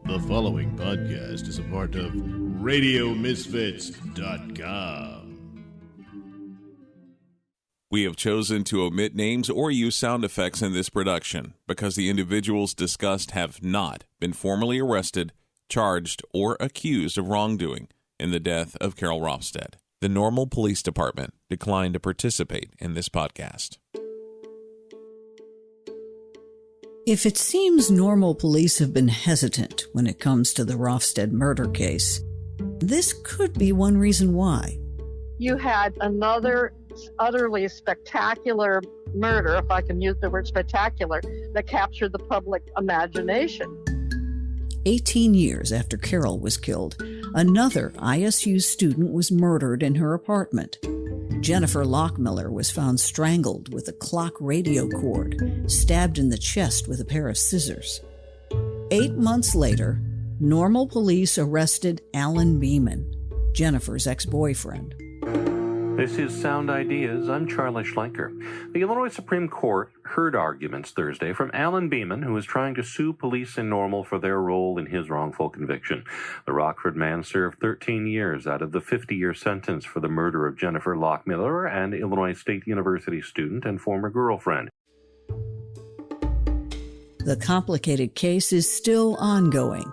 The following podcast is a part of RadioMisfits.com. We have chosen to omit names or use sound effects in this production because the individuals discussed have not been formally arrested, charged, or accused of wrongdoing in the death of Carol Rofstad. The Normal Police Department declined to participate in this podcast. If it seems Normal Police have been hesitant when it comes to the Rofstad murder case, this could be one reason why. You had another utterly spectacular murder, if I can use the word spectacular, that captured the public imagination. 18 years after Carol was killed, another ISU student was murdered in her apartment. Jennifer Lockmiller was found strangled with a clock radio cord, stabbed in the chest with a pair of scissors. 8 months later, Normal Police arrested Alan Beeman, Jennifer's ex-boyfriend. This is Sound Ideas. I'm Charlie Schlenker. The Illinois Supreme Court heard arguments Thursday from Alan Beeman, who is trying to sue police in Normal for their role in his wrongful conviction. The Rockford man served 13 years out of the 50-year sentence for the murder of Jennifer Lockmiller, an Illinois State University student and former girlfriend. The complicated case is still ongoing.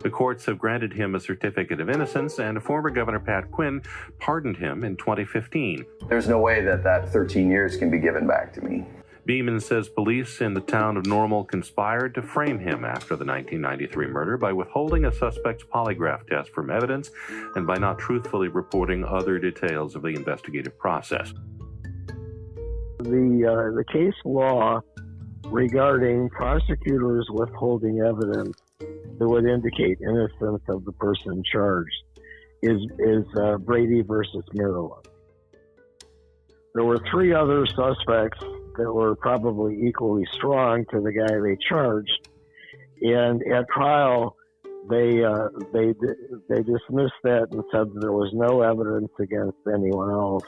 The courts have granted him a certificate of innocence, and former Governor Pat Quinn pardoned him in 2015. There's no way that 13 years can be given back to me. Beeman says police in the town of Normal conspired to frame him after the 1993 murder by withholding a suspect's polygraph test from evidence and by not truthfully reporting other details of the investigative process. The case law regarding prosecutors withholding evidence that would indicate innocence of the person charged is Brady versus Maryland. There were 3 other suspects that were probably equally strong to the guy they charged, and at trial they dismissed that and said there was no evidence against anyone else,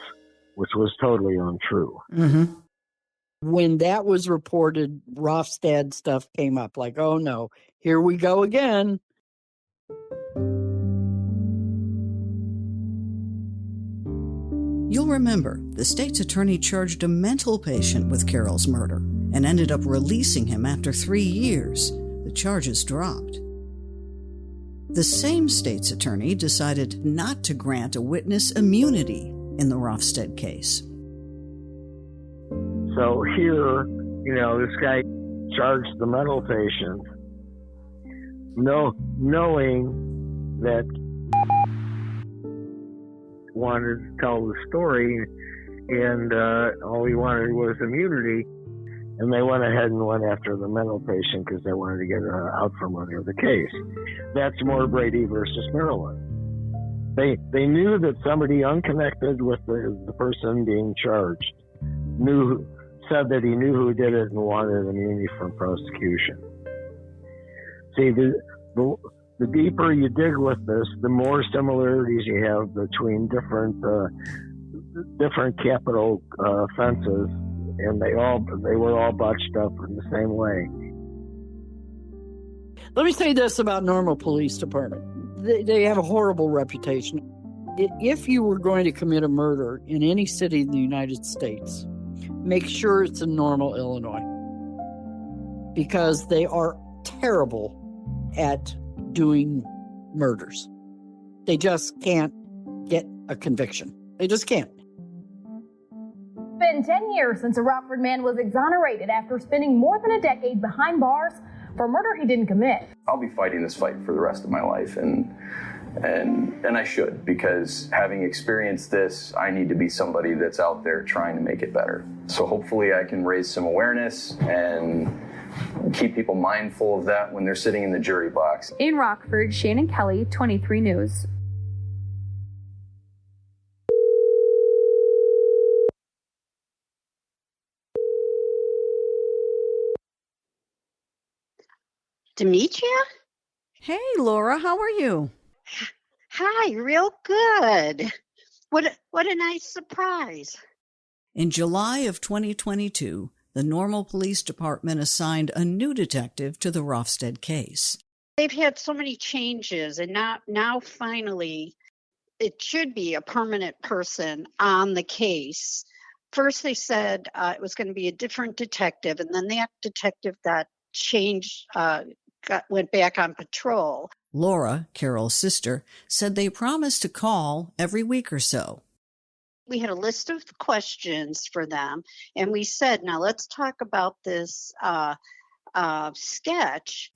which was totally untrue. Mm-hmm. When that was reported, Rofstad stuff came up like, oh no, here we go again. You'll remember the state's attorney charged a mental patient with Carol's murder and ended up releasing him after 3 years. The charges dropped. The same state's attorney decided not to grant a witness immunity in the Rofstad case. So here, this guy charged the mental patient, knowing that wanted to tell the story, and all he wanted was immunity, and they went ahead and went after the mental patient because they wanted to get out from under the case. That's more Brady versus Maryland. They knew that somebody unconnected with the person being charged said that he knew who did it and wanted immunity from prosecution. See, the deeper you dig with this, the more similarities you have between different capital offenses, and they were all botched up in the same way. Let me say this about Normal Police Department. They have a horrible reputation. If you were going to commit a murder in any city in the United States, make sure it's in Normal, Illinois, because they are terrible at doing murders. They just can't get a conviction. They just can't. It's been 10 years since a Rockford man was exonerated after spending more than a decade behind bars for a murder he didn't commit. I'll be fighting this fight for the rest of my life, and I should, because having experienced this, I need to be somebody that's out there trying to make it better. So hopefully I can raise some awareness and keep people mindful of that when they're sitting in the jury box. In Rockford, Shannon Kelly, 23 News. Demetria? Hey, Laura, how are you? Hi, real good. What a nice surprise. In July of 2022, the Normal Police Department assigned a new detective to the Rofstad case. They've had so many changes, and now finally it should be a permanent person on the case. First they said it was going to be a different detective, and then that detective got changed, went back on patrol. Laura, Carol's sister, said they promised to call every week or so. We had a list of questions for them, and we said, now let's talk about this sketch.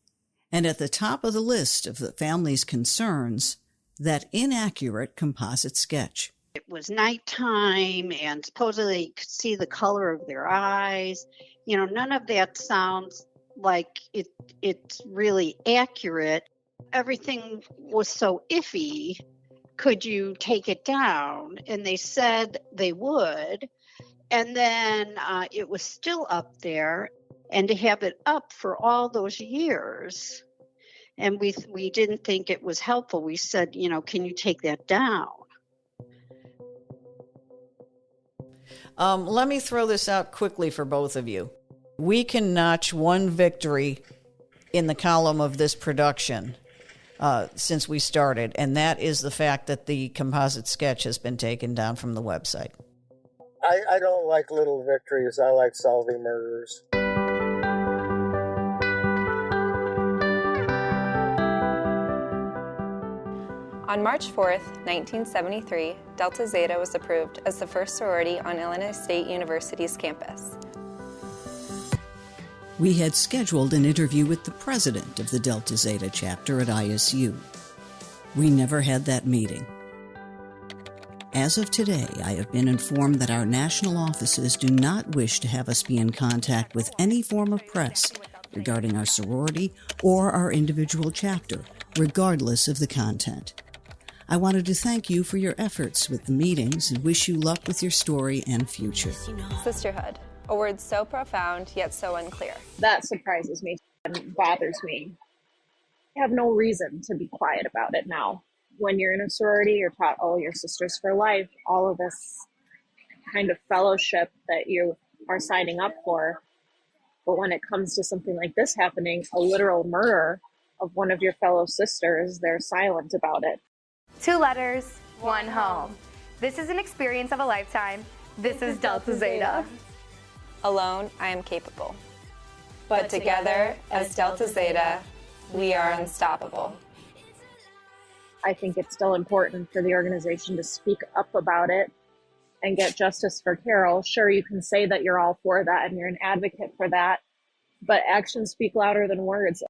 And at the top of the list of the family's concerns, that inaccurate composite sketch. It was nighttime, and supposedly you could see the color of their eyes. You know, none of that sounds like it's really accurate. Everything was so iffy. Could you take it down? And they said they would. And then it was still up there. And to have it up for all those years, and we didn't think it was helpful. We said, you know, can you take that down? Let me throw this out quickly for both of you. We can notch one victory in the column of this production since we started, and that is the fact that the composite sketch has been taken down from the website. I don't like little victories. I like solving murders. On March 4th, 1973, Delta Zeta was approved as the first sorority on Illinois State University's campus. We had scheduled an interview with the president of the Delta Zeta chapter at ISU. We never had that meeting. As of today, I have been informed that our national offices do not wish to have us be in contact with any form of press regarding our sorority or our individual chapter, regardless of the content. I wanted to thank you for your efforts with the meetings and wish you luck with your story and future. Sisterhood, a word so profound yet so unclear. That surprises me and bothers me. I have no reason to be quiet about it now. When you're in a sorority, you're taught, oh, you're sisters for life, all of this kind of fellowship that you are signing up for. But when it comes to something like this happening, a literal murder of one of your fellow sisters, they're silent about it. 2 letters, 1 home. This is an experience of a lifetime. This is Delta Zeta. Alone, I am capable. But together, as Delta Zeta, we are unstoppable. I think it's still important for the organization to speak up about it and get justice for Carol. Sure, you can say that you're all for that and you're an advocate for that, but actions speak louder than words.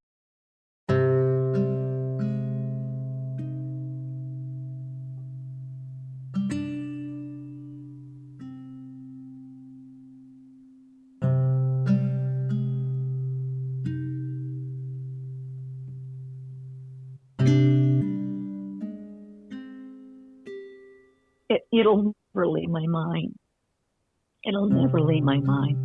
It'll never leave my mind. It'll never leave my mind.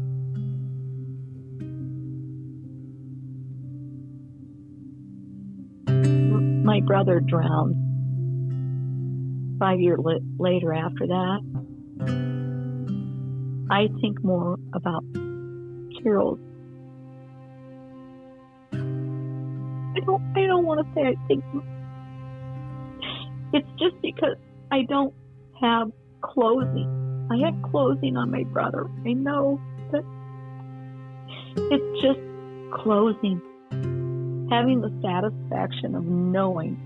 My brother drowned 5 years later after that. I think more about Carol. I don't want to say I think. It's just because I don't have closing. I have closing on my brother. I know, but it's just closing. Having the satisfaction of knowing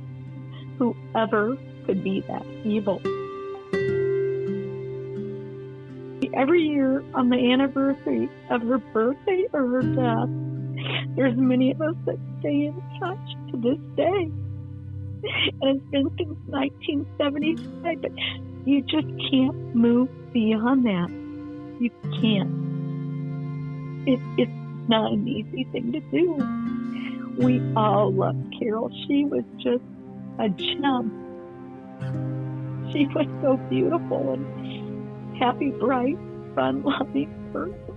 whoever could be that evil. Every year on the anniversary of her birthday or her death, there's many of us that stay in touch to this day. And it's been since 1975, but you just can't move beyond that. You can't. It's not an easy thing to do. We all loved Carol. She was just a gem. She was so beautiful and happy, bright, fun-loving person.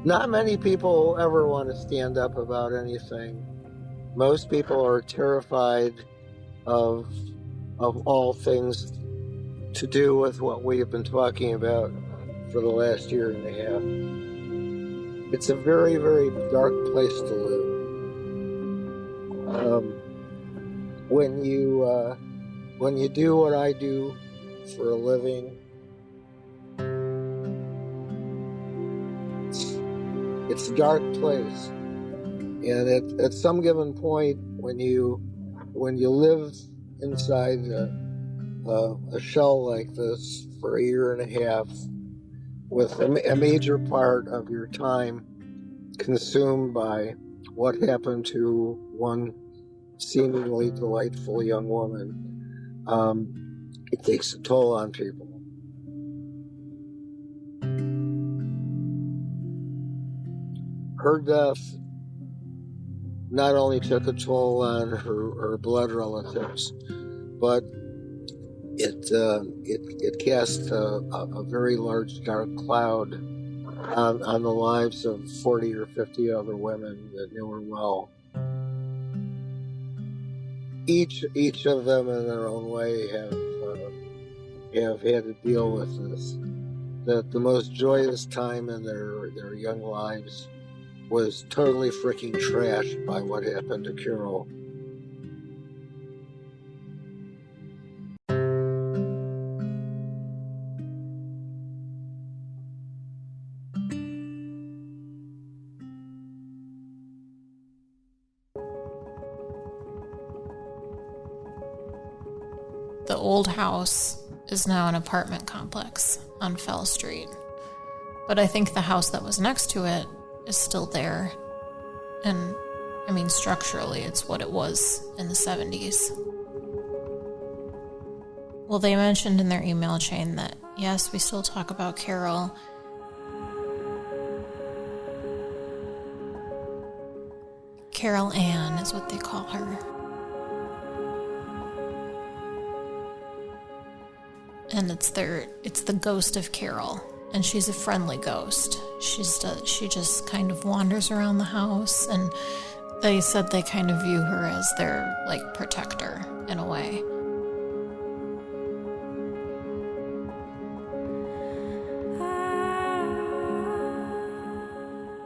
Not many people ever want to stand up about anything. Most people are terrified of all things to do with what we have been talking about for the last year and a half. It's a very, very dark place to live. When you do what I do for a living, it's a dark place. And at some given point, when you live inside a shell like this for a year and a half, with a major part of your time consumed by what happened to one seemingly delightful young woman, it takes a toll on people. Her death not only took a toll on her blood relatives, but it cast a very large dark cloud on the lives of 40 or 50 other women that knew her well. Each of them in their own way have had to deal with this. That the most joyous time in their young lives was totally freaking trashed by what happened to Carol. The old house is now an apartment complex on Fell Street. But I think the house that was next to it is still there. And, I mean, structurally, it's what it was in the 70s. Well, they mentioned in their email chain that, yes, we still talk about Carol. Carol Ann is what they call her. And it's the ghost of Carol, and she's a friendly ghost. She just kind of wanders around the house, and they said they kind of view her as their, like, protector in a way.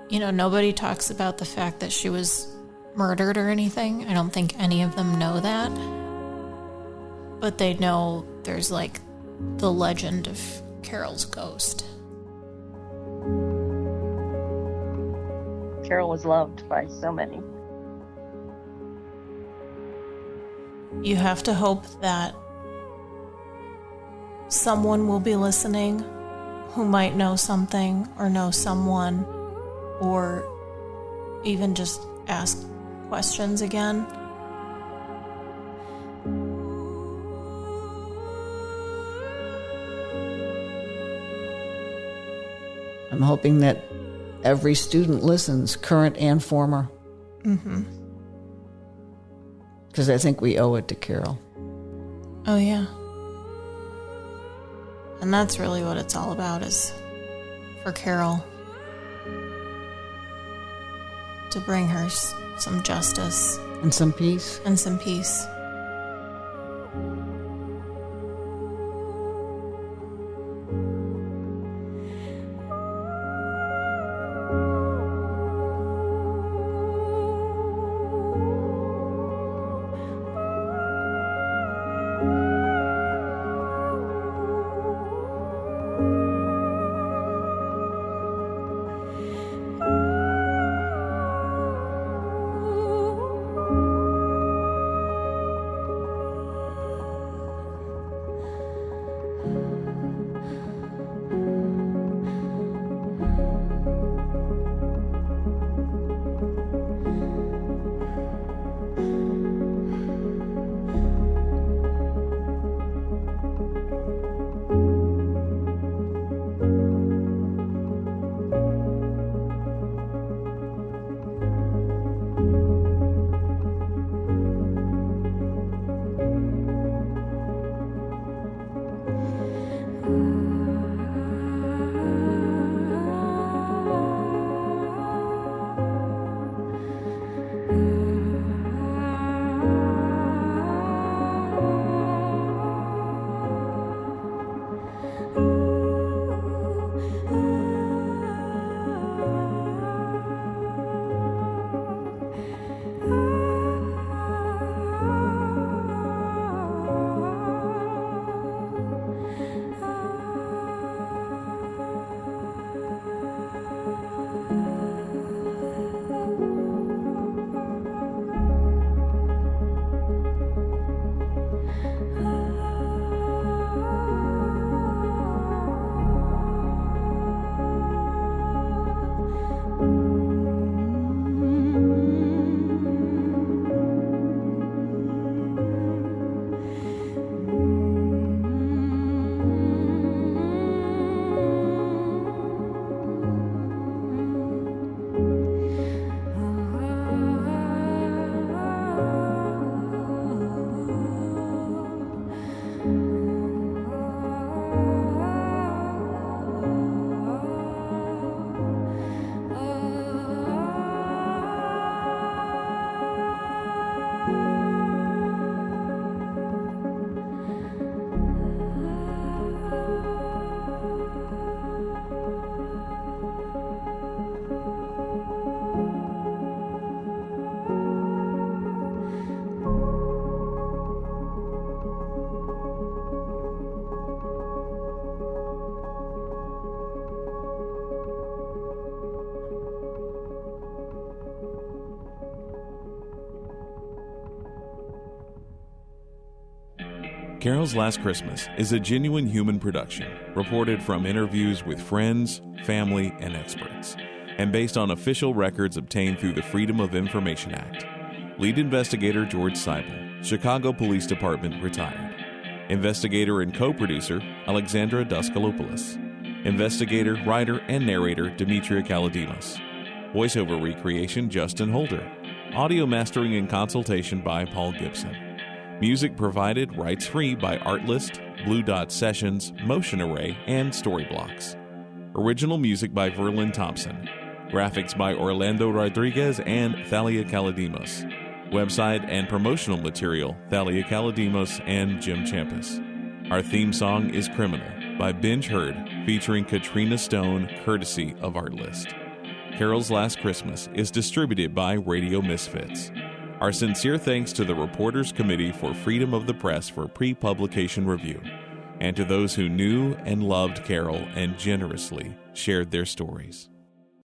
You know, nobody talks about the fact that she was murdered or anything. I don't think any of them know that. But they know there's, like, the legend of Carol's ghost. Carol was loved by so many. You have to hope that someone will be listening who might know something or know someone, or even just ask questions again. I'm hoping that every student listens, current and former. Mm-hmm. Because I think we owe it to Carol. Oh, yeah. And that's really what it's all about, is for Carol to bring her some justice. And some peace. And some peace. Carol's Last Christmas is a genuine human production, reported from interviews with friends, family, and experts, and based on official records obtained through the Freedom of Information Act. Lead investigator George Seibel, Chicago Police Department, retired. Investigator and co-producer Alexandra Duskalopoulos. Investigator, writer, and narrator Demetria Kaladimos. Voiceover recreation Justin Holder. Audio mastering and consultation by Paul Gibson. Music provided rights-free by Artlist, Blue Dot Sessions, Motion Array, and Storyblocks. Original music by Verlin Thompson. Graphics by Orlando Rodriguez and Thalia Kaladimos. Website and promotional material, Thalia Kaladimos and Jim Champus. Our theme song is Criminal by Binge Herd, featuring Katrina Stone, courtesy of Artlist. Carol's Last Christmas is distributed by Radio Misfits. Our sincere thanks to the Reporters Committee for Freedom of the Press for pre-publication review, and to those who knew and loved Carol and generously shared their stories.